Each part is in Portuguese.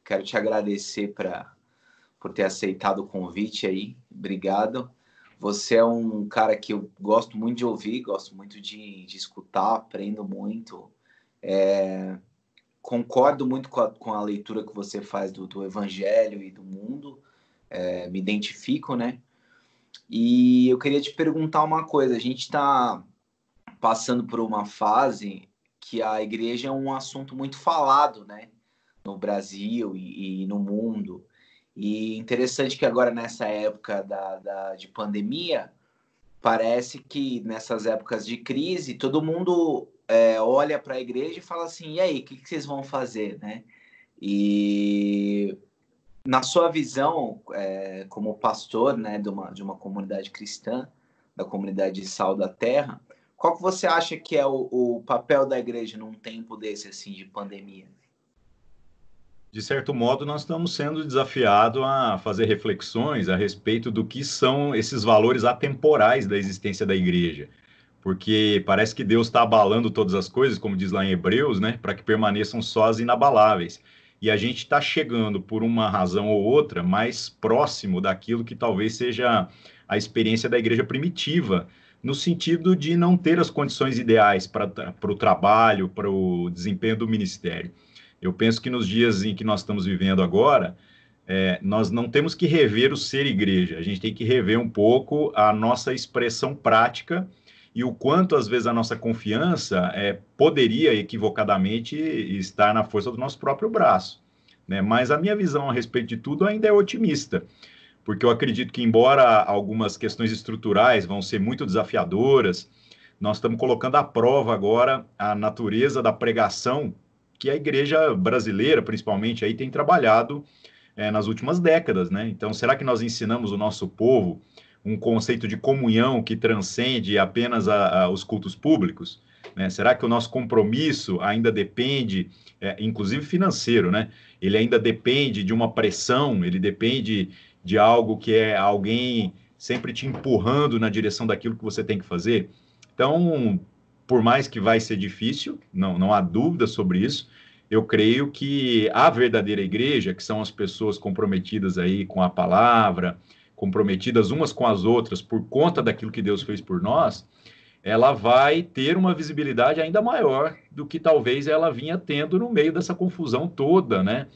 Quero te agradecer por ter aceitado o convite aí. Obrigado. Você é um cara que eu gosto muito de ouvir, gosto muito de escutar, aprendo muito. Concordo muito com a leitura que você faz do Evangelho e do mundo. Me identifico, né? E eu queria te perguntar uma coisa. A gente está passando por uma fase que a igreja é um assunto muito falado, né? No Brasil e no mundo. E interessante que agora, nessa época de pandemia, parece que nessas épocas de crise, todo mundo olha para a igreja e fala assim, e aí, o que vocês vão fazer, né? E na sua visão, como pastor, né, de uma comunidade cristã, da comunidade Sal da Terra, qual que você acha que é o papel da igreja num tempo desse, assim, de pandemia? De certo modo, nós estamos sendo desafiados a fazer reflexões a respeito do que são esses valores atemporais da existência da igreja. Porque parece que Deus está abalando todas as coisas, como diz lá em Hebreus, né, para que permaneçam sós e inabaláveis. E a gente está chegando, por uma razão ou outra, mais próximo daquilo que talvez seja a experiência da igreja primitiva, no sentido de não ter as condições ideais para o trabalho, para o desempenho do ministério. Eu penso que nos dias em que nós estamos vivendo agora, nós não temos que rever o ser igreja, a gente tem que rever um pouco a nossa expressão prática e o quanto, às vezes, a nossa confiança poderia, equivocadamente, estar na força do nosso próprio braço, né? Mas a minha visão a respeito de tudo ainda é otimista, porque eu acredito que, embora algumas questões estruturais vão ser muito desafiadoras, nós estamos colocando à prova agora a natureza da pregação que a igreja brasileira, principalmente, aí tem trabalhado nas últimas décadas, né? Então, será que nós ensinamos o nosso povo um conceito de comunhão que transcende apenas os cultos públicos? Né? Será que o nosso compromisso ainda depende, inclusive financeiro, né? Ele ainda depende de uma pressão, ele depende de algo que é alguém sempre te empurrando na direção daquilo que você tem que fazer? Então, por mais que vai ser difícil, não há dúvida sobre isso, eu creio que a verdadeira igreja, que são as pessoas comprometidas aí com a palavra, comprometidas umas com as outras por conta daquilo que Deus fez por nós, ela vai ter uma visibilidade ainda maior do que talvez ela vinha tendo no meio dessa confusão toda, né?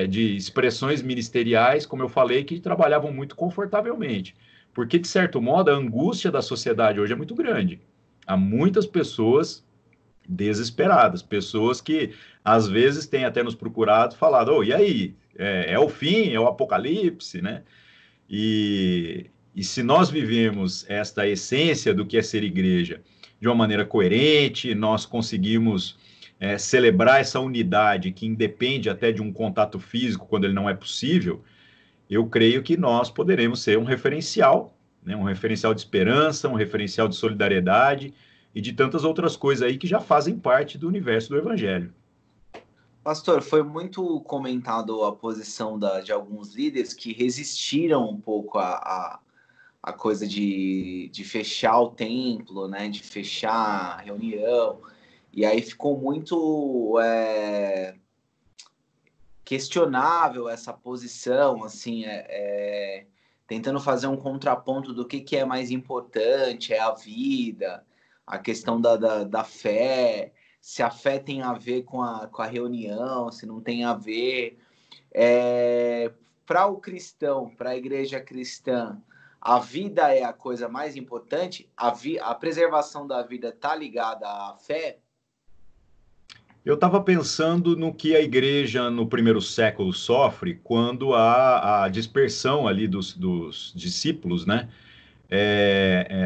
De expressões ministeriais, como eu falei, que trabalhavam muito confortavelmente. Porque, de certo modo, a angústia da sociedade hoje é muito grande. Há muitas pessoas desesperadas, pessoas que às vezes têm até nos procurado, falado, oh, e aí? É o fim, é o apocalipse, né? E se nós vivemos esta essência do que é ser igreja de uma maneira coerente, nós conseguimos celebrar essa unidade que independe até de um contato físico quando ele não é possível, eu creio que nós poderemos ser um referencial, né? Um referencial de esperança, um referencial de solidariedade e de tantas outras coisas aí que já fazem parte do universo do Evangelho. Pastor, foi muito comentado a posição de alguns líderes que resistiram um pouco a coisa de fechar o templo, né? De fechar a reunião. E aí ficou muito questionável essa posição, assim, tentando fazer um contraponto do que é mais importante, é a vida, a questão da fé, se a fé tem a ver com a reunião, se não tem a ver. Para o cristão, para a igreja cristã, a vida é a coisa mais importante, a preservação da vida está ligada à fé. Eu estava pensando no que a igreja no primeiro século sofre quando há a dispersão ali dos discípulos, né?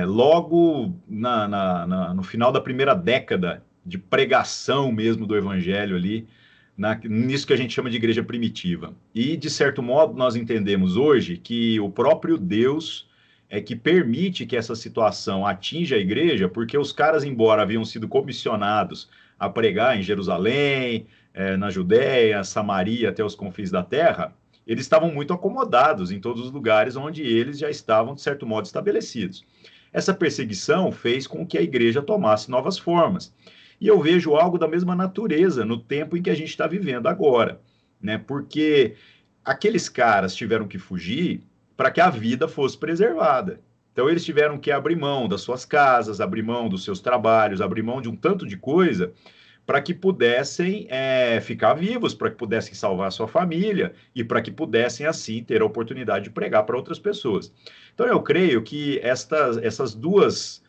Logo no final da primeira década de pregação mesmo do evangelho ali, nisso que a gente chama de igreja primitiva. E, de certo modo, nós entendemos hoje que o próprio Deus é que permite que essa situação atinja a igreja, porque os caras, embora haviam sido comissionados a pregar em Jerusalém, na Judéia, Samaria, até os confins da terra, eles estavam muito acomodados em todos os lugares onde eles já estavam, de certo modo, estabelecidos. Essa perseguição fez com que a igreja tomasse novas formas. E eu vejo algo da mesma natureza no tempo em que a gente está vivendo agora. né? Porque aqueles caras tiveram que fugir para que a vida fosse preservada. Então, eles tiveram que abrir mão das suas casas, abrir mão dos seus trabalhos, abrir mão de um tanto de coisa para que pudessem ficar vivos, para que pudessem salvar a sua família e para que pudessem, assim, ter a oportunidade de pregar para outras pessoas. Então, eu creio que essas duas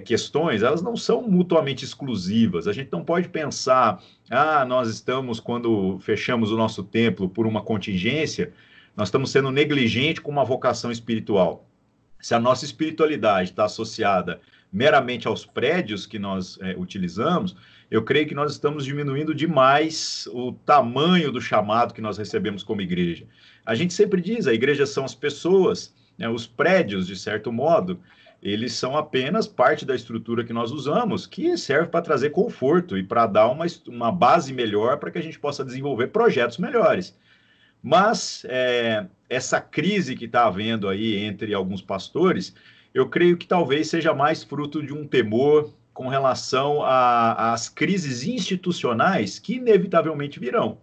questões, elas não são mutuamente exclusivas. A gente não pode pensar, nós estamos, quando fechamos o nosso templo por uma contingência, nós estamos sendo negligentes com uma vocação espiritual. Se a nossa espiritualidade está associada meramente aos prédios que nós utilizamos, eu creio que nós estamos diminuindo demais o tamanho do chamado que nós recebemos como igreja. A gente sempre diz, a igreja são as pessoas, né, os prédios, de certo modo, eles são apenas parte da estrutura que nós usamos, que serve para trazer conforto e para dar uma base melhor para que a gente possa desenvolver projetos melhores. Mas essa crise que está havendo aí entre alguns pastores, eu creio que talvez seja mais fruto de um temor com relação às crises institucionais que inevitavelmente virão.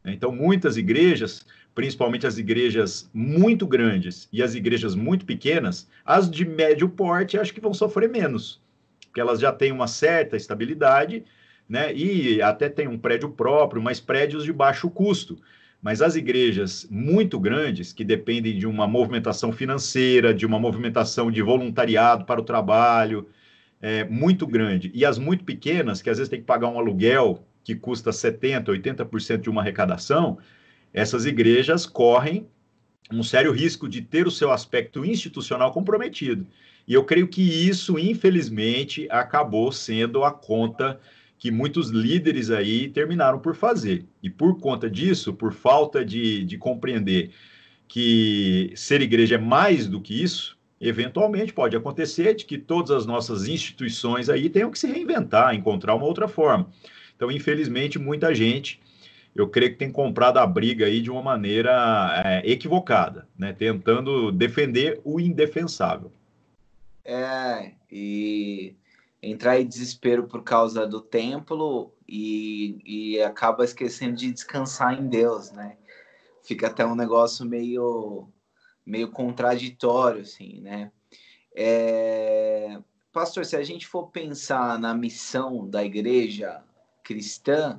Então, muitas igrejas, principalmente as igrejas muito grandes e as igrejas muito pequenas, as de médio porte, acho que vão sofrer menos, porque elas já têm uma certa estabilidade, né? E até tem um prédio próprio, mas prédios de baixo custo. Mas as igrejas muito grandes, que dependem de uma movimentação financeira, de uma movimentação de voluntariado para o trabalho, muito grande, e as muito pequenas, que às vezes tem que pagar um aluguel que custa 70%, 80% de uma arrecadação, essas igrejas correm um sério risco de ter o seu aspecto institucional comprometido. E eu creio que isso, infelizmente, acabou sendo a conta que muitos líderes aí terminaram por fazer. E por conta disso, por falta de compreender que ser igreja é mais do que isso, eventualmente pode acontecer de que todas as nossas instituições aí tenham que se reinventar, encontrar uma outra forma. Então, infelizmente, muita gente, eu creio que tem comprado a briga aí de uma maneira equivocada, né? Tentando defender o indefensável. E entrar em desespero por causa do templo e acaba esquecendo de descansar em Deus, né? Fica até um negócio meio contraditório, assim, né? Pastor, se a gente for pensar na missão da igreja cristã,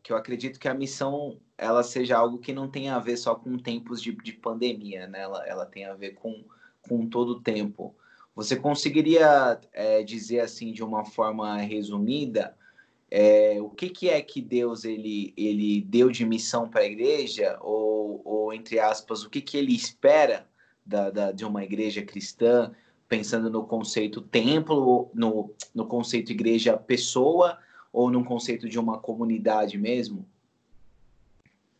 que eu acredito que a missão ela seja algo que não tem a ver só com tempos de pandemia, né? Ela tem a ver com todo o tempo. Você conseguiria dizer assim de uma forma resumida o que é que Deus ele deu de missão para a igreja ou entre aspas o que ele espera de uma igreja cristã, pensando no conceito templo, no conceito igreja pessoa ou no conceito de uma comunidade mesmo?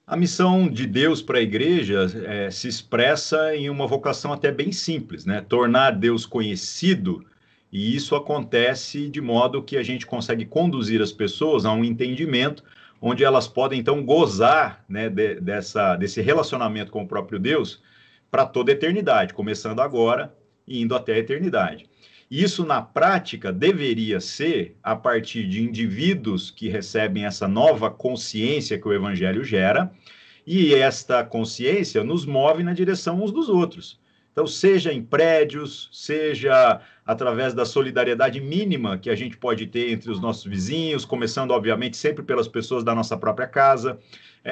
A missão de Deus para a igreja se expressa em uma vocação até bem simples, né? Tornar Deus conhecido, e isso acontece de modo que a gente consegue conduzir as pessoas a um entendimento onde elas podem, então, gozar, né, desse relacionamento com o próprio Deus para toda a eternidade, começando agora e indo até a eternidade. Isso, na prática, deveria ser a partir de indivíduos que recebem essa nova consciência que o Evangelho gera, e esta consciência nos move na direção uns dos outros. Então, seja em prédios, seja através da solidariedade mínima que a gente pode ter entre os nossos vizinhos, começando, obviamente, sempre pelas pessoas da nossa própria casa.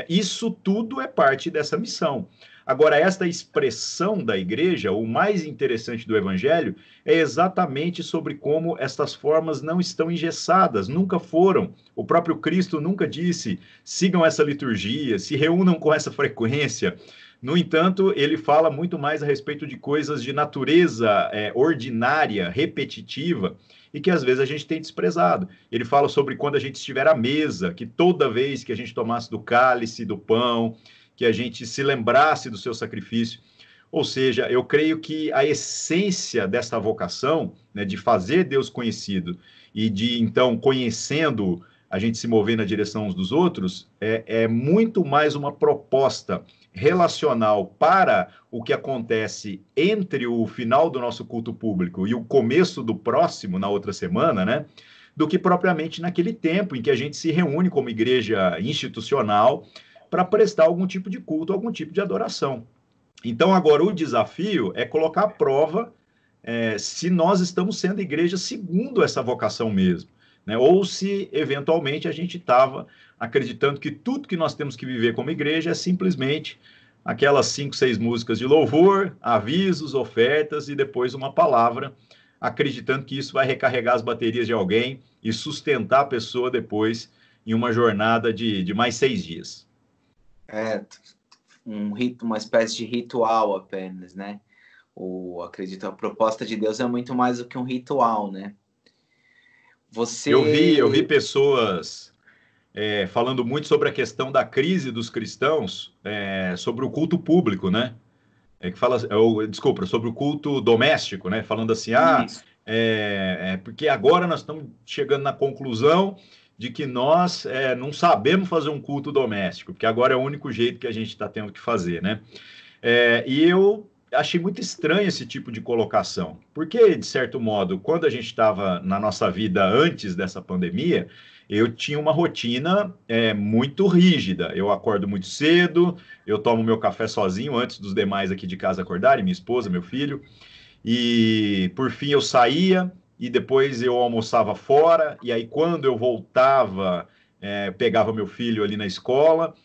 Isso tudo é parte dessa missão. Agora, esta expressão da igreja, o mais interessante do Evangelho, é exatamente sobre como estas formas não estão engessadas, nunca foram. O próprio Cristo nunca disse, sigam essa liturgia, se reúnam com essa frequência. No entanto, ele fala muito mais a respeito de coisas de natureza ordinária, repetitiva, e que às vezes a gente tem desprezado. Ele fala sobre quando a gente estiver à mesa, que toda vez que a gente tomasse do cálice, do pão, que a gente se lembrasse do seu sacrifício. Ou seja, eu creio que a essência desta vocação, né, de fazer Deus conhecido e de, então, conhecendo, a gente se mover na direção uns dos outros, é muito mais uma proposta relacional para o que acontece entre o final do nosso culto público e o começo do próximo, na outra semana, né? do que propriamente naquele tempo em que a gente se reúne como igreja institucional para prestar algum tipo de culto, algum tipo de adoração. Então, agora, o desafio é colocar à prova se nós estamos sendo igreja segundo essa vocação mesmo, né? Ou se, eventualmente, a gente estava acreditando que tudo que nós temos que viver como igreja é simplesmente aquelas 5, 6 músicas de louvor, avisos, ofertas e depois uma palavra, acreditando que isso vai recarregar as baterias de alguém e sustentar a pessoa depois em uma jornada de mais 6 dias. Uma espécie de ritual apenas, né? Acredito, a proposta de Deus é muito mais do que um ritual, né? Eu vi pessoas falando muito sobre a questão da crise dos cristãos, sobre o culto público, né? Que fala, desculpa, sobre o culto doméstico, né? Falando assim, porque agora nós estamos chegando na conclusão de que nós não sabemos fazer um culto doméstico, porque agora é o único jeito que a gente está tendo que fazer, né? E eu achei muito estranho esse tipo de colocação, porque, de certo modo, quando a gente estava na nossa vida antes dessa pandemia, eu tinha uma rotina muito rígida. Eu acordo muito cedo, eu tomo meu café sozinho antes dos demais aqui de casa acordarem, minha esposa, meu filho, e por fim eu saía e depois eu almoçava fora, e aí quando eu voltava, pegava meu filho ali na escola.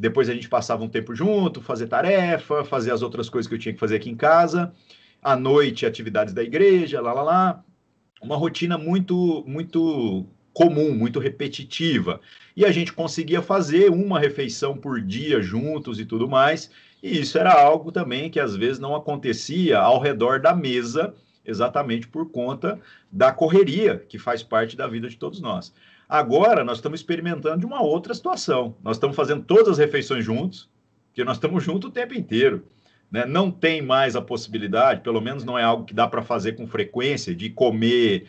Depois a gente passava um tempo junto, fazer tarefa, fazer as outras coisas que eu tinha que fazer aqui em casa. À noite, atividades da igreja, lá. Uma rotina muito, muito comum, muito repetitiva. E a gente conseguia fazer uma refeição por dia juntos e tudo mais. E isso era algo também que às vezes não acontecia ao redor da mesa, exatamente por conta da correria que faz parte da vida de todos nós. Agora, nós estamos experimentando de uma outra situação. Nós estamos fazendo todas as refeições juntos, porque nós estamos juntos o tempo inteiro. Né? Não tem mais a possibilidade, pelo menos não é algo que dá para fazer com frequência, de comer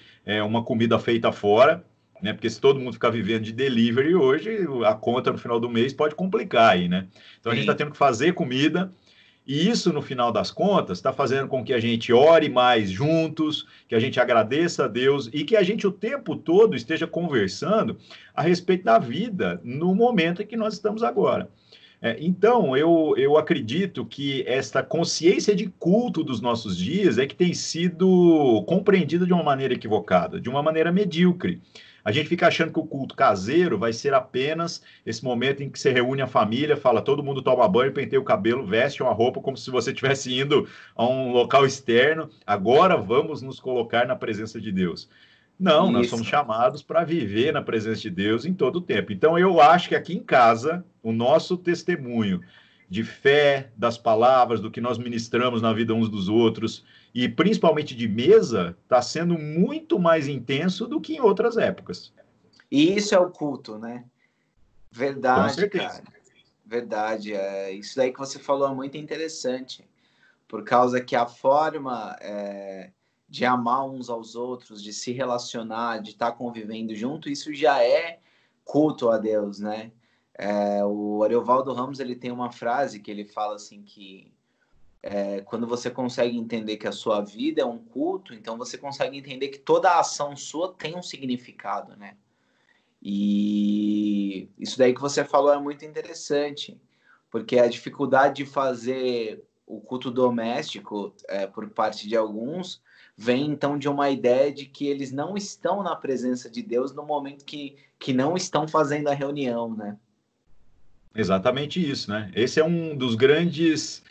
uma comida feita fora, né? Porque se todo mundo ficar vivendo de delivery hoje, a conta no final do mês pode complicar aí, né? Então, a gente está tendo que fazer comida. E isso, no final das contas, está fazendo com que a gente ore mais juntos, que a gente agradeça a Deus e que a gente o tempo todo esteja conversando a respeito da vida no momento em que nós estamos agora. Então, eu acredito que esta consciência de culto dos nossos dias é que tem sido compreendida de uma maneira equivocada, de uma maneira medíocre. A gente fica achando que o culto caseiro vai ser apenas esse momento em que você reúne a família, fala, todo mundo toma banho, penteia o cabelo, veste uma roupa como se você estivesse indo a um local externo. Agora vamos nos colocar na presença de Deus. Não, nós somos chamados para viver na presença de Deus em todo o tempo. Então, eu acho que aqui em casa, o nosso testemunho de fé, das palavras, do que nós ministramos na vida uns dos outros, e principalmente de mesa, está sendo muito mais intenso do que em outras épocas. E isso é o culto, né? Verdade, com certeza. Cara. Verdade. Isso daí que você falou é muito interessante, por causa que a forma de amar uns aos outros, de se relacionar, de estar convivendo junto, isso já é culto a Deus, né? O Ariovaldo Ramos, ele tem uma frase que ele fala assim que quando você consegue entender que a sua vida é um culto, então você consegue entender que toda a ação sua tem um significado, né? E isso daí que você falou é muito interessante, porque a dificuldade de fazer o culto doméstico por parte de alguns vem então de uma ideia de que eles não estão na presença de Deus no momento que não estão fazendo a reunião, né? Exatamente isso, né? Esse é um dos grandes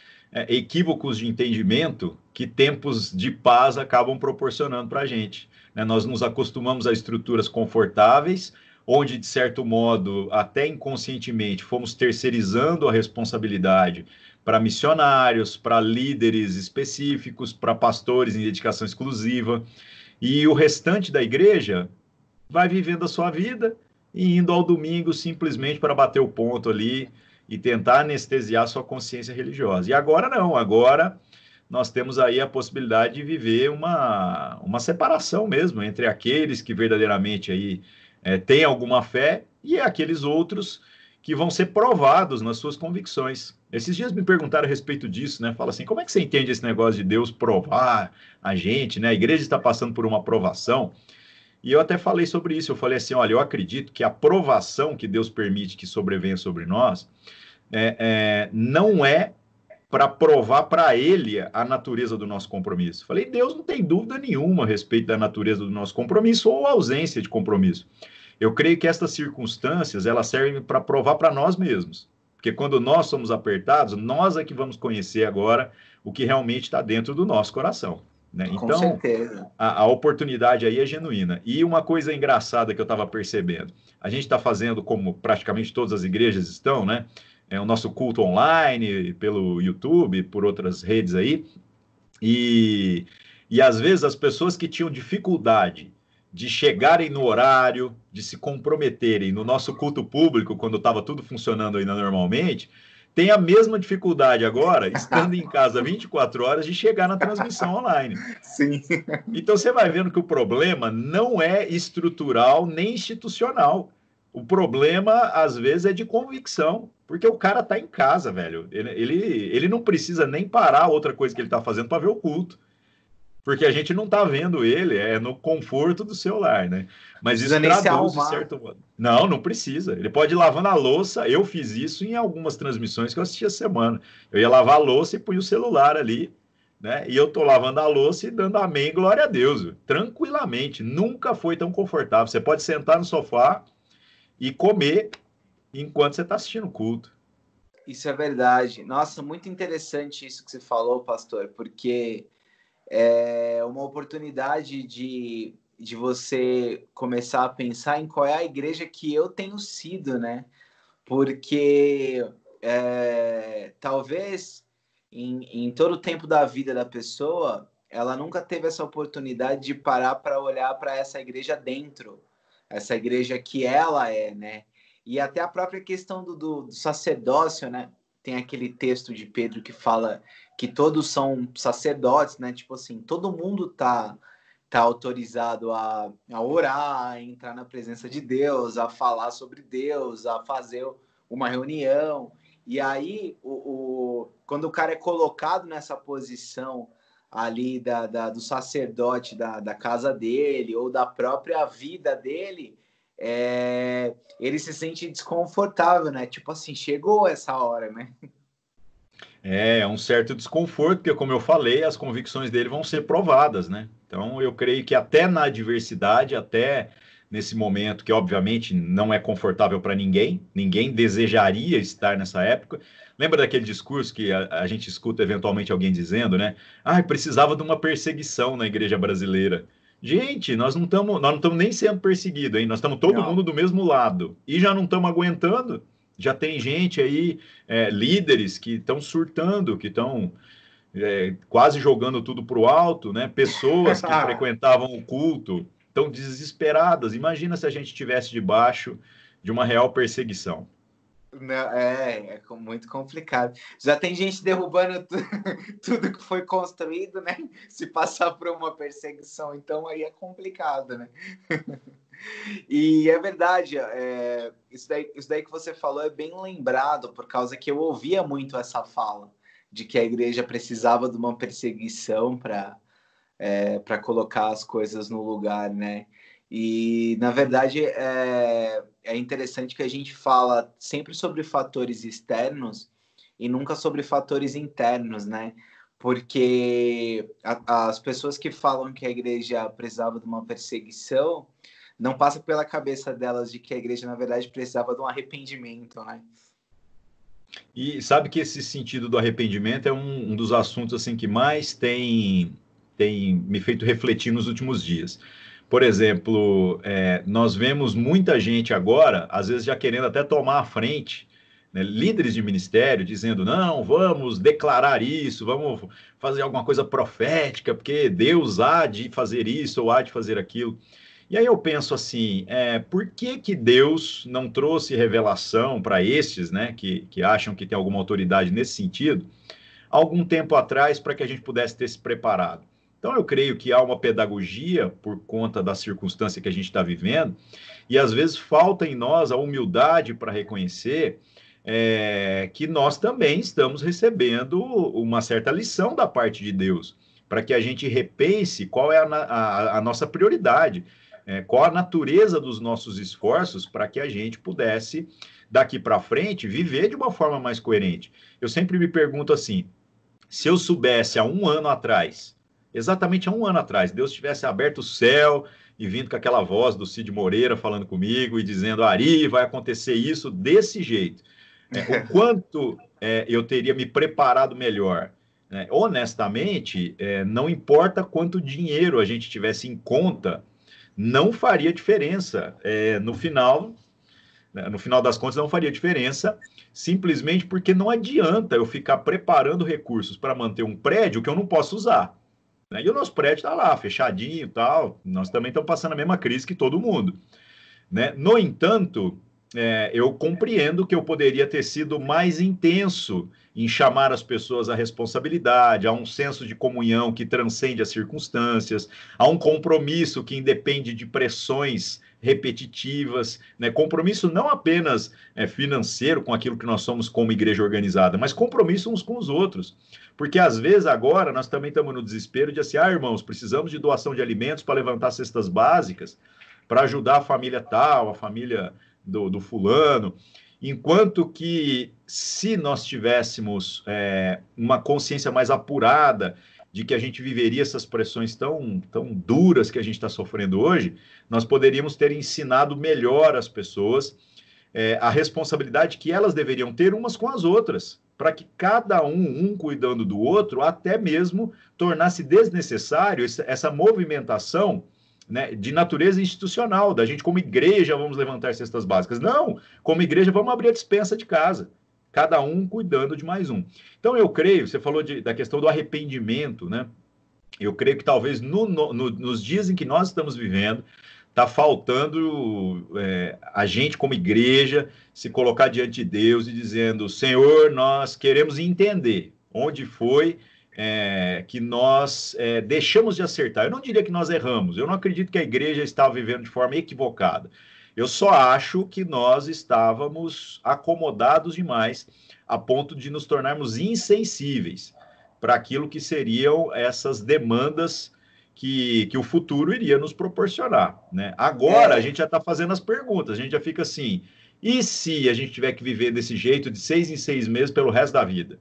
equívocos de entendimento que tempos de paz acabam proporcionando para a gente. Né? Nós nos acostumamos a estruturas confortáveis, onde, de certo modo, até inconscientemente, fomos terceirizando a responsabilidade para missionários, para líderes específicos, para pastores em dedicação exclusiva, e o restante da igreja vai vivendo a sua vida e indo ao domingo simplesmente para bater o ponto ali e tentar anestesiar sua consciência religiosa. E agora não, agora nós temos aí a possibilidade de viver uma separação mesmo entre aqueles que verdadeiramente aí têm alguma fé e aqueles outros que vão ser provados nas suas convicções. Esses dias me perguntaram a respeito disso, né? Fala assim, como é que você entende esse negócio de Deus provar a gente, né? A igreja está passando por uma provação. E eu até falei sobre isso, eu falei assim, olha, eu acredito que a provação que Deus permite que sobrevenha sobre nós não é para provar para ele a natureza do nosso compromisso. Falei, Deus não tem dúvida nenhuma a respeito da natureza do nosso compromisso ou ausência de compromisso. Eu creio que estas circunstâncias, elas servem para provar para nós mesmos. Porque quando nós somos apertados, nós é que vamos conhecer agora o que realmente está dentro do nosso coração. Né? Com Então, certeza. a oportunidade aí é genuína. E uma coisa engraçada que eu estava percebendo, a gente está fazendo, como praticamente todas as igrejas estão, né? O nosso culto online, pelo YouTube, por outras redes aí, e às vezes as pessoas que tinham dificuldade de chegarem no horário, de se comprometerem no nosso culto público, quando estava tudo funcionando ainda normalmente, tem a mesma dificuldade agora, estando em casa 24 horas, de chegar na transmissão online. Sim. Então você vai vendo que o problema não é estrutural nem institucional. O problema, às vezes, é de convicção, porque o cara tá em casa, velho. Ele não precisa nem parar outra coisa que ele tá fazendo para ver o culto. Porque a gente não tá vendo ele, é no conforto do seu lar, né? Não Mas precisa isso nem se traduz de arrumar. certo modo. Não, não precisa. Ele pode ir lavando a louça. Eu fiz isso em algumas transmissões que eu assisti a semana. Eu ia lavar a louça e punha o celular ali, né? E eu tô lavando a louça e dando amém, glória a Deus, viu? Tranquilamente. Nunca foi tão confortável. Você pode sentar no sofá e comer enquanto você está assistindo o culto. Isso é verdade. Nossa, muito interessante isso que você falou, pastor, porque é uma oportunidade de você começar a pensar em qual é a igreja que eu tenho sido, né? Porque talvez em todo o tempo da vida da pessoa, ela nunca teve essa oportunidade de parar para olhar para essa igreja dentro, essa igreja que ela é, né? E até a própria questão do sacerdócio, né? Tem aquele texto de Pedro que fala que todos são sacerdotes, né? Tipo assim, todo mundo tá autorizado a orar, a entrar na presença de Deus, a falar sobre Deus, a fazer uma reunião. E aí, quando o cara é colocado nessa posição ali do sacerdote da casa dele ou da própria vida dele, ele se sente desconfortável, né? Tipo assim, chegou essa hora, né? É um certo desconforto, porque, como eu falei, as convicções dele vão ser provadas, né? Então, eu creio que até na adversidade, até nesse momento, que obviamente não é confortável para ninguém, ninguém desejaria estar nessa época. Lembra daquele discurso que a gente escuta eventualmente alguém dizendo, né? Ah, precisava de uma perseguição na igreja brasileira. Gente, nós não estamos nem sendo perseguidos, hein? Nós estamos todo Não. mundo do mesmo lado e já não estamos aguentando. Já tem gente aí, líderes que estão surtando, que estão quase jogando tudo para o alto, né? Pessoas que frequentavam o culto estão desesperadas. Imagina se a gente estivesse debaixo de uma real perseguição. Não, muito complicado. Já tem gente derrubando tudo que foi construído, né? Se passar por uma perseguição, então aí é complicado, né? E é verdade, isso daí que você falou é bem lembrado, por causa que eu ouvia muito essa fala de que a igreja precisava de uma perseguição para colocar as coisas no lugar, né? E, na verdade, é interessante que a gente fala sempre sobre fatores externos e nunca sobre fatores internos, né? Porque as pessoas que falam que a igreja precisava de uma perseguição não passa pela cabeça delas de que a igreja, na verdade, precisava de um arrependimento, né? E sabe que esse sentido do arrependimento é um dos assuntos assim que mais tem me feito refletir nos últimos dias. Por exemplo, nós vemos muita gente agora, às vezes já querendo até tomar a frente, né, líderes de ministério dizendo, não, vamos declarar isso, vamos fazer alguma coisa profética, porque Deus há de fazer isso ou há de fazer aquilo. E aí eu penso assim, por que que Deus não trouxe revelação para estes, né, que acham que tem alguma autoridade nesse sentido, algum tempo atrás, para que a gente pudesse ter se preparado? Então eu creio que há uma pedagogia por conta da circunstância que a gente está vivendo, e às vezes falta em nós a humildade para reconhecer que nós também estamos recebendo uma certa lição da parte de Deus, para que a gente repense qual é a nossa prioridade. qual a natureza dos nossos esforços para que a gente pudesse, daqui para frente, viver de uma forma mais coerente. Eu sempre me pergunto assim, se eu soubesse há um ano atrás, exatamente há um ano atrás, Deus tivesse aberto o céu e vindo com aquela voz do Cid Moreira falando comigo e dizendo, Ari, vai acontecer isso desse jeito. O quanto eu teria me preparado melhor. Honestamente, não importa quanto dinheiro a gente tivesse em conta, não faria diferença. No final das contas, não faria diferença, simplesmente porque não adianta eu ficar preparando recursos para manter um prédio que eu não posso usar. E o nosso prédio está lá, fechadinho e tal. Nós também estamos passando a mesma crise que todo mundo. No entanto, eu compreendo que eu poderia ter sido mais intenso em chamar as pessoas à responsabilidade, a um senso de comunhão que transcende as circunstâncias, a um compromisso que independe de pressões repetitivas, compromisso não apenas financeiro com aquilo que nós somos como igreja organizada, mas compromisso uns com os outros. Porque às vezes agora nós também estamos no desespero de assim, irmãos, precisamos de doação de alimentos para levantar cestas básicas, para ajudar a família tal, a família do fulano, enquanto que se nós tivéssemos uma consciência mais apurada de que a gente viveria essas pressões tão duras que a gente está sofrendo hoje, nós poderíamos ter ensinado melhor as pessoas a responsabilidade que elas deveriam ter umas com as outras, para que cada um cuidando do outro, até mesmo tornasse desnecessário essa movimentação de natureza institucional, da gente como igreja vamos levantar cestas básicas. Não, como igreja vamos abrir a despensa de casa, cada um cuidando de mais um. Então eu creio, você falou da questão do arrependimento, eu creio que talvez nos dias em que nós estamos vivendo, está faltando a gente como igreja se colocar diante de Deus e dizendo, Senhor, nós queremos entender onde foi que nós deixamos de acertar. Eu não diria que nós erramos, eu não acredito que a igreja estava vivendo de forma equivocada. Eu só acho que nós estávamos acomodados demais a ponto de nos tornarmos insensíveis para aquilo que seriam essas demandas que o futuro iria nos proporcionar. Agora a gente já está fazendo as perguntas, a gente já fica assim, e se a gente tiver que viver desse jeito de 6 em 6 meses pelo resto da vida?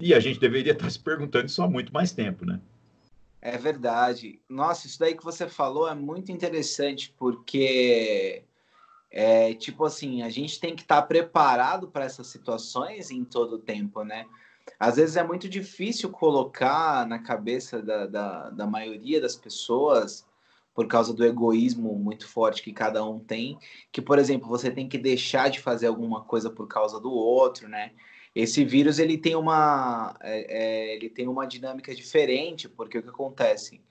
E a gente deveria estar se perguntando isso há muito mais tempo, É verdade. Nossa, isso daí que você falou é muito interessante, porque tipo assim, a gente tem que estar preparado para essas situações em todo o tempo, Às vezes é muito difícil colocar na cabeça da maioria das pessoas, por causa do egoísmo muito forte que cada um tem, que, por exemplo, você tem que deixar de fazer alguma coisa por causa do outro, Esse vírus ele tem ele tem uma dinâmica diferente, porque o que acontece?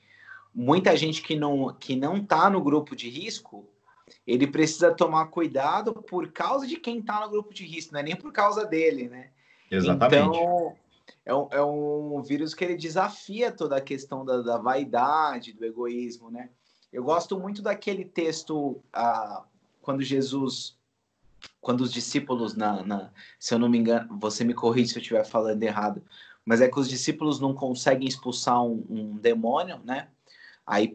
Muita gente que não está no grupo de risco, ele precisa tomar cuidado por causa de quem está no grupo de risco, não é nem por causa dele, Exatamente. Então, é um vírus que ele desafia toda a questão da vaidade, do egoísmo, Eu gosto muito daquele texto, quando os discípulos, se eu não me engano, você me corrige se eu estiver falando errado, mas é que os discípulos não conseguem expulsar um demônio, Aí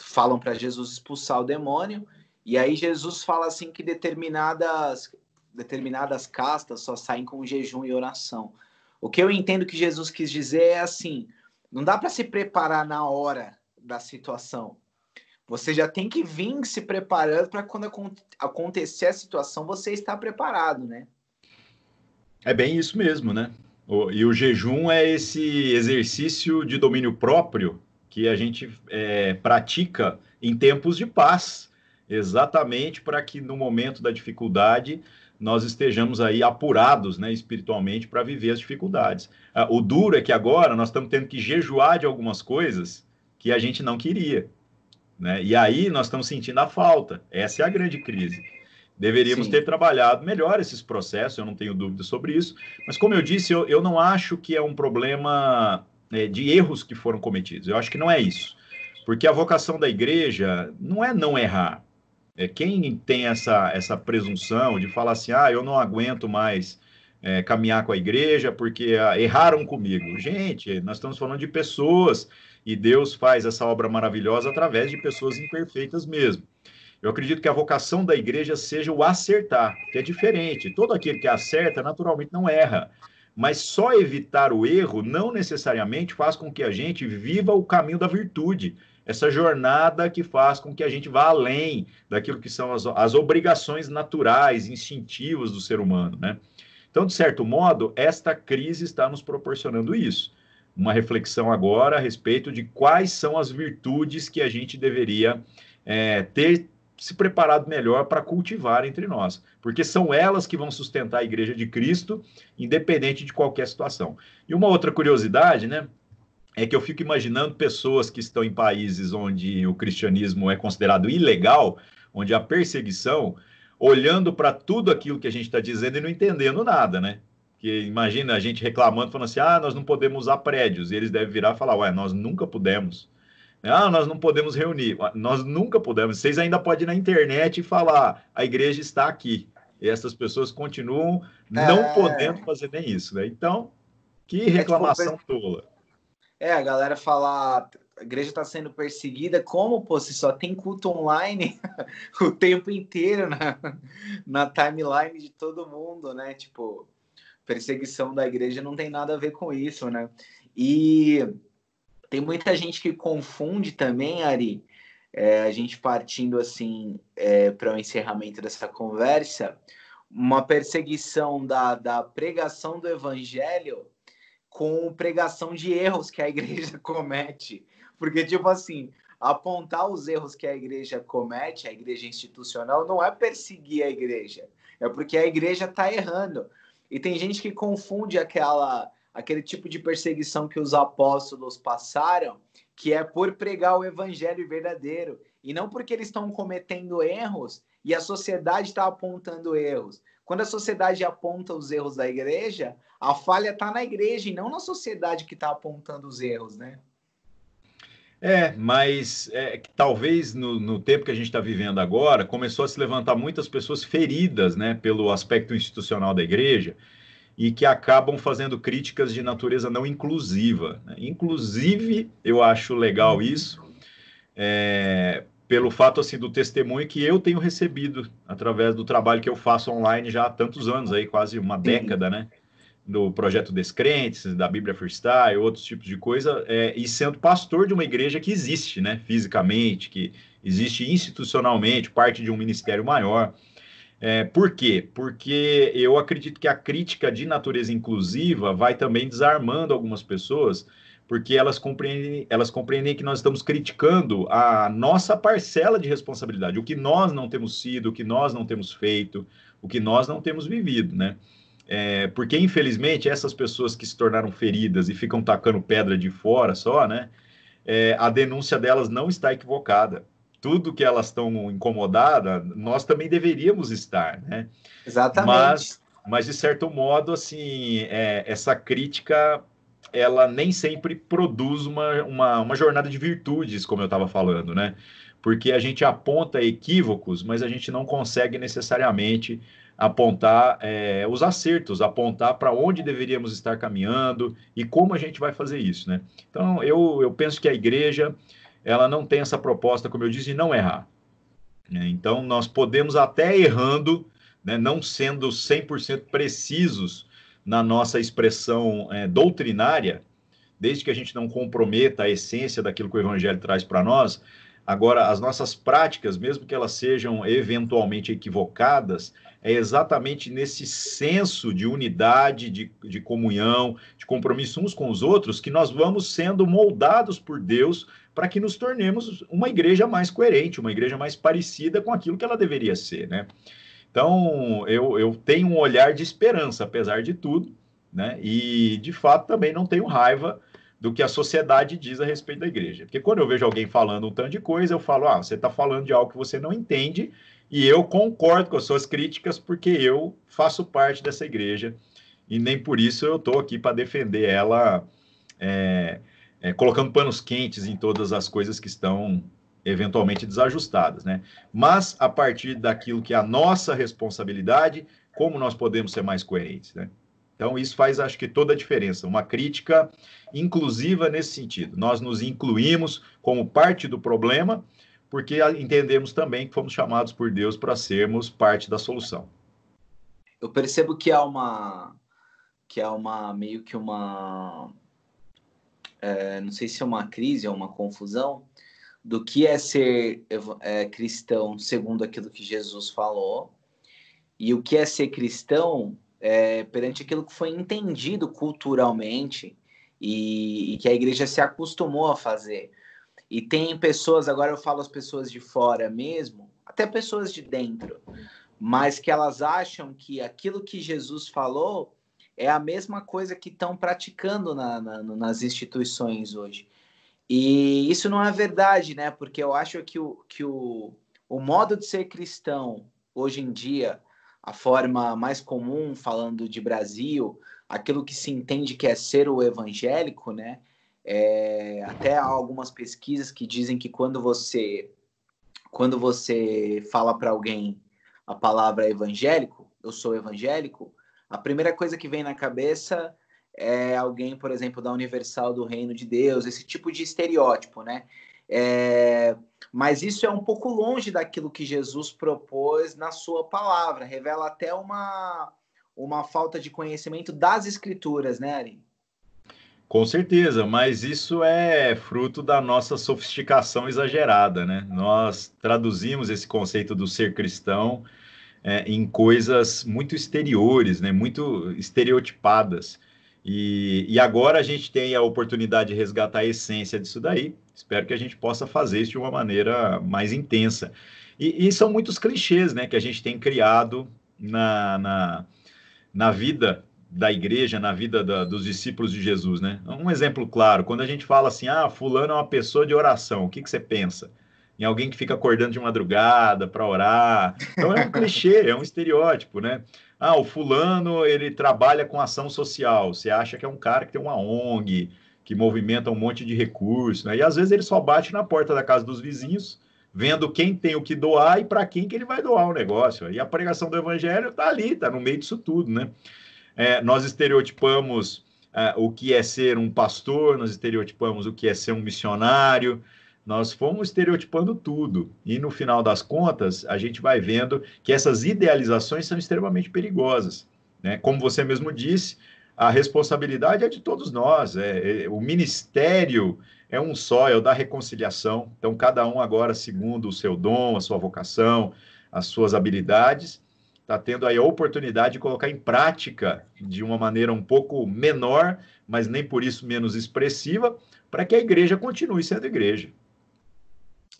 falam para Jesus expulsar o demônio, e aí Jesus fala assim que determinadas castas só saem com jejum e oração. O que eu entendo que Jesus quis dizer é assim, não dá para se preparar na hora da situação. Você já tem que vir se preparando para quando acontecer a situação, você estar preparado, É bem isso mesmo, E o jejum é esse exercício de domínio próprio que a gente pratica em tempos de paz, exatamente para que no momento da dificuldade nós estejamos aí apurados, espiritualmente para viver as dificuldades. O duro é que agora nós estamos tendo que jejuar de algumas coisas que a gente não queria, E aí nós estamos sentindo a falta. Essa é a grande crise. Deveríamos ter trabalhado melhor esses processos, eu não tenho dúvida sobre isso, mas como eu disse, eu não acho que é um problema de erros que foram cometidos, eu acho que não é isso, porque a vocação da igreja não é não errar, quem tem essa presunção de falar assim, eu não aguento mais caminhar com a igreja porque erraram comigo. Gente, nós estamos falando de pessoas e Deus faz essa obra maravilhosa através de pessoas imperfeitas mesmo. Eu acredito que a vocação da igreja seja o acertar, que é diferente. Todo aquele que acerta, naturalmente, não erra. Mas só evitar o erro não necessariamente faz com que a gente viva o caminho da virtude. Essa jornada que faz com que a gente vá além daquilo que são as obrigações naturais, instintivas do ser humano, né? Então, de certo modo, esta crise está nos proporcionando isso. Uma reflexão agora a respeito de quais são as virtudes que a gente deveria ter se preparado melhor para cultivar entre nós, porque são elas que vão sustentar a Igreja de Cristo, independente de qualquer situação. E uma outra curiosidade, né, é que eu fico imaginando pessoas que estão em países onde o cristianismo é considerado ilegal, onde há perseguição, olhando para tudo aquilo que a gente está dizendo e não entendendo nada, né? Que imagina a gente reclamando, falando assim, nós não podemos usar prédios, e eles devem virar e falar, ué, nós nunca pudemos. Nós não podemos reunir. Nós nunca podemos. Vocês ainda podem ir na internet e falar, a igreja está aqui. E essas pessoas continuam não podendo fazer nem isso, né? Então, que reclamação tola. A galera fala, a igreja está sendo perseguida, como, pô, se só tem culto online o tempo inteiro na timeline de todo mundo, né? Tipo, perseguição da igreja não tem nada a ver com isso, né? E tem muita gente que confunde também, Ari, a gente partindo assim para o encerramento dessa conversa, uma perseguição da pregação do evangelho com pregação de erros que a igreja comete. Porque, tipo assim, apontar os erros que a igreja comete, a igreja institucional, não é perseguir a igreja, é porque a igreja está errando. E tem gente que confunde aquele tipo de perseguição que os apóstolos passaram, que é por pregar o evangelho verdadeiro, e não porque eles estão cometendo erros e a sociedade está apontando erros. Quando a sociedade aponta os erros da igreja, a falha está na igreja e não na sociedade que está apontando os erros, né? Mas talvez no tempo que a gente está vivendo agora, começou a se levantar muitas pessoas feridas, né, pelo aspecto institucional da igreja, e que acabam fazendo críticas de natureza não inclusiva, né? Inclusive, eu acho legal isso, pelo fato assim do testemunho que eu tenho recebido através do trabalho que eu faço online já há tantos anos, aí quase uma década, né? Do Projeto Descrentes, da Bíblia Freestyle, outros tipos de coisa, e sendo pastor de uma igreja que existe, né, fisicamente, que existe institucionalmente, parte de um ministério maior. Por quê? Porque eu acredito que a crítica de natureza inclusiva vai também desarmando algumas pessoas, porque elas compreendem que nós estamos criticando a nossa parcela de responsabilidade, o que nós não temos sido, o que nós não temos feito, o que nós não temos vivido, né? Porque, infelizmente, essas pessoas que se tornaram feridas e ficam tacando pedra de fora só, né? A denúncia delas não está equivocada. Tudo que elas estão incomodadas, nós também deveríamos estar, né? Exatamente. Mas de certo modo, assim, essa crítica, ela nem sempre produz uma jornada de virtudes, como eu estava falando, né? Porque a gente aponta equívocos, mas a gente não consegue necessariamente apontar os acertos, apontar para onde deveríamos estar caminhando e como a gente vai fazer isso, né? Então, eu penso que a igreja, ela não tem essa proposta, como eu disse, de não errar, né? Então, nós podemos até errando, né, não sendo 100% precisos na nossa expressão doutrinária, desde que a gente não comprometa a essência daquilo que o Evangelho traz para nós. Agora, as nossas práticas, mesmo que elas sejam eventualmente equivocadas, é exatamente nesse senso de unidade, de comunhão, de compromisso uns com os outros, que nós vamos sendo moldados por Deus para que nos tornemos uma igreja mais coerente, uma igreja mais parecida com aquilo que ela deveria ser, né? Então, eu tenho um olhar de esperança, apesar de tudo, né? E, de fato, também não tenho raiva do que a sociedade diz a respeito da igreja. Porque quando eu vejo alguém falando um tanto de coisa, eu falo, você está falando de algo que você não entende, e eu concordo com as suas críticas, porque eu faço parte dessa igreja, e nem por isso eu estou aqui para defender ela, colocando panos quentes em todas as coisas que estão eventualmente desajustadas, né? Mas a partir daquilo que é a nossa responsabilidade, como nós podemos ser mais coerentes, né? Então, isso faz, acho que, toda a diferença. Uma crítica inclusiva nesse sentido. Nós nos incluímos como parte do problema, porque entendemos também que fomos chamados por Deus para sermos parte da solução. Eu percebo que é uma meio que uma, não sei se é uma crise ou uma confusão do que é ser cristão segundo aquilo que Jesus falou e o que é ser cristão perante aquilo que foi entendido culturalmente e que a igreja se acostumou a fazer. E tem pessoas, agora eu falo as pessoas de fora mesmo, até pessoas de dentro, mas que elas acham que aquilo que Jesus falou é a mesma coisa que estão praticando nas instituições hoje. E isso não é verdade, né? Porque eu acho que o modo de ser cristão, hoje em dia, a forma mais comum, falando de Brasil, aquilo que se entende que é ser o evangélico, né? Até há algumas pesquisas que dizem que quando você fala para alguém a palavra evangélico, eu sou evangélico, a primeira coisa que vem na cabeça é alguém, por exemplo, da Universal do Reino de Deus, esse tipo de estereótipo, né? Mas isso é um pouco longe daquilo que Jesus propôs na sua palavra, revela até uma falta de conhecimento das Escrituras, né, Ari? Com certeza, mas isso é fruto da nossa sofisticação exagerada, né? Nós traduzimos esse conceito do ser cristão em coisas muito exteriores, né? Muito estereotipadas. E agora a gente tem a oportunidade de resgatar a essência disso daí. Espero que a gente possa fazer isso de uma maneira mais intensa. E são muitos clichês, né, que a gente tem criado na vida da igreja, na vida dos discípulos de Jesus, né? Um exemplo claro, quando a gente fala assim, fulano é uma pessoa de oração, o que que você pensa? Em alguém que fica acordando de madrugada para orar. Então é um clichê, é um estereótipo, né? O fulano, ele trabalha com ação social. Você acha que é um cara que tem uma ONG, que movimenta um monte de recursos, né? E às vezes ele só bate na porta da casa dos vizinhos, vendo quem tem o que doar e para quem que ele vai doar o negócio. E a pregação do evangelho está ali, está no meio disso tudo, né? Nós estereotipamos o que é ser um pastor, nós estereotipamos o que é ser um missionário, nós fomos estereotipando tudo. E no final das contas, a gente vai vendo que essas idealizações são extremamente perigosas, né? Como você mesmo disse, a responsabilidade é de todos nós, o ministério é um só, é o da reconciliação. Então, cada um agora, segundo o seu dom, a sua vocação, as suas habilidades, está tendo aí a oportunidade de colocar em prática de uma maneira um pouco menor, mas nem por isso menos expressiva, para que a igreja continue sendo igreja.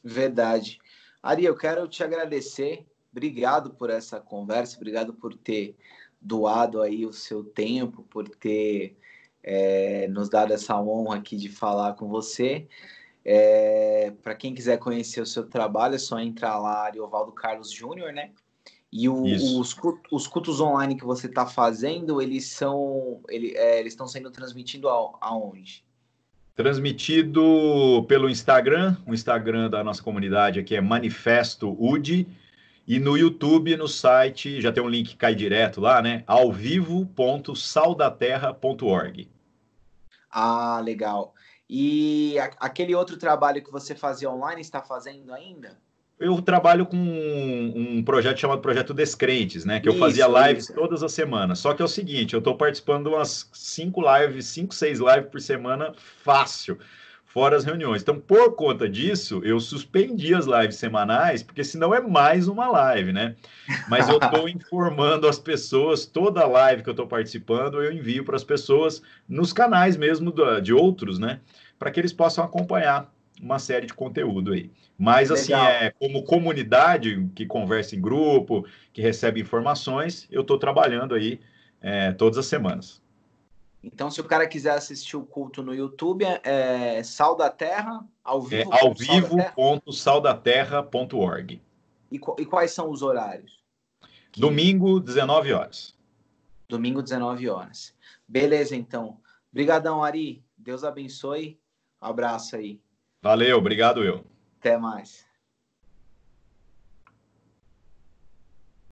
Verdade. Ari, eu quero te agradecer. Obrigado por essa conversa, obrigado por ter doado aí o seu tempo, por ter nos dado essa honra aqui de falar com você. Para quem quiser conhecer o seu trabalho, é só entrar lá, Ariovaldo Carlos Júnior, né? E os cultos online que você está fazendo, eles estão sendo transmitidos aonde? Transmitido pelo Instagram, o Instagram da nossa comunidade aqui é Manifesto UD, e no YouTube, no site, já tem um link que cai direto lá, né? alvivo.saldaterra.org. Legal. E aquele outro trabalho que você fazia online, está fazendo ainda? Eu trabalho com um projeto chamado Projeto Descrentes, né? Que eu fazia lives todas as semanas. Só que é o seguinte, eu estou participando de umas 5, 6 lives por semana, fácil, fora as reuniões. Então, por conta disso, eu suspendi as lives semanais, porque senão é mais uma live, né? Mas eu estou informando as pessoas, toda live que eu estou participando, eu envio para as pessoas nos canais mesmo de outros, né? Para que eles possam acompanhar uma série de conteúdo aí. Mas, assim, como comunidade que conversa em grupo, que recebe informações, eu estou trabalhando aí todas as semanas. Então, se o cara quiser assistir o culto no YouTube, Sal da Terra, ao vivo. alvivo.saldaterra.org. E quais são os horários? Domingo, 19 horas. Domingo, 19 horas. Beleza, então. Obrigadão, Ari. Deus abençoe. Um abraço aí. Valeu, obrigado eu. Até mais.